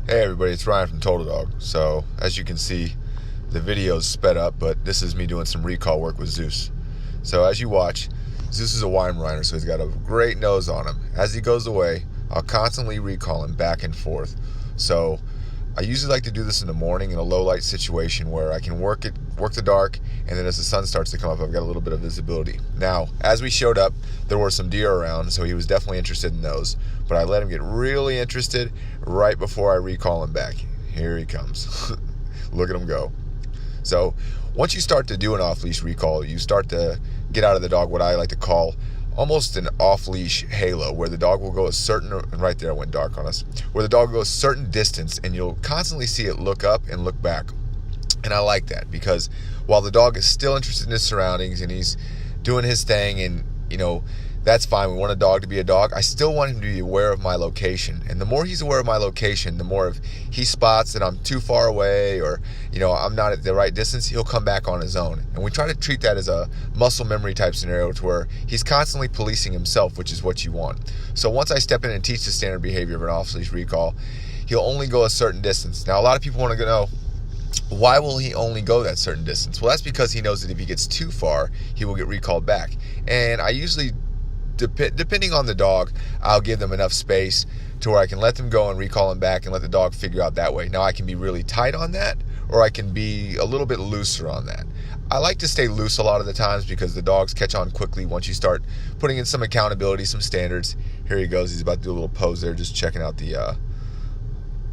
Hey everybody, it's Ryan from Total Dog. So as you can see, the video's sped up, but this is me doing some recall work with Zeus. So as you watch, Zeus is a Weimaraner, so he's got a great nose on him. As he goes away, I'll constantly recall him back and forth. So I usually like to do this in the morning in a low light situation where I can work the dark, and then as the sun starts to come up, I've got a little bit of visibility. Now, as we showed up, there were some deer around, so he was definitely interested in those, but I let him get really interested right before I recall him back. Here he comes. Look at him go. So once you start to do an off-leash recall, you start to get out of the dog what I like to call almost an off-leash halo, where the dog will go a certain, and right there it went dark on us, where the dog goes a certain distance and you'll constantly see it look up and look back. And I like that because while the dog is still interested in his surroundings and he's doing his thing, and that's fine, we want a dog to be a dog, I still want him to be aware of my location. And the more he's aware of my location, the more if he spots that I'm too far away or I'm not at the right distance, he'll come back on his own. And we try to treat that as a muscle memory type scenario to where he's constantly policing himself, which is what you want. So once I step in and teach the standard behavior of an off-leash recall, he'll only go a certain distance. Now a lot of people want to know, why will he only go that certain distance? Well, that's because he knows that if he gets too far, he will get recalled back. And I usually, depending on the dog, I'll give them enough space to where I can let them go and recall them back and let the dog figure out that way. Now I can be really tight on that, or I can be a little bit looser on that. I like to stay loose a lot of the times because the dogs catch on quickly once you start putting in some accountability, some standards. Here he goes. He's about to do a little pose there, just checking out the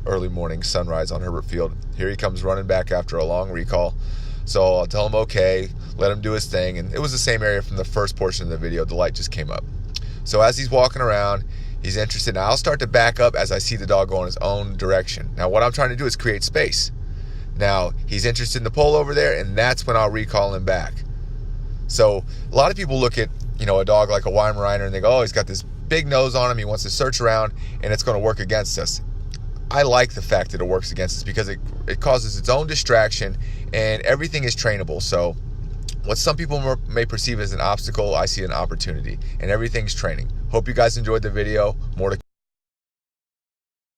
early morning sunrise on Herbert Field. Here he comes running back after a long recall. So I'll tell him okay, let him do his thing. And it was the same area from the first portion of the video. The light just came up. So as he's walking around, he's interested. Now I'll start to back up as I see the dog go in his own direction. Now what I'm trying to do is create space. Now he's interested in the pole over there, and that's when I'll recall him back. So a lot of people look at a dog like a Weimaraner and they go, oh, he's got this big nose on him, he wants to search around, and it's going to work against us. I like the fact that it works against us because it causes its own distraction, and everything is trainable. So what some people may perceive as an obstacle, I see an opportunity, and everything's training. Hope you guys enjoyed the video. More to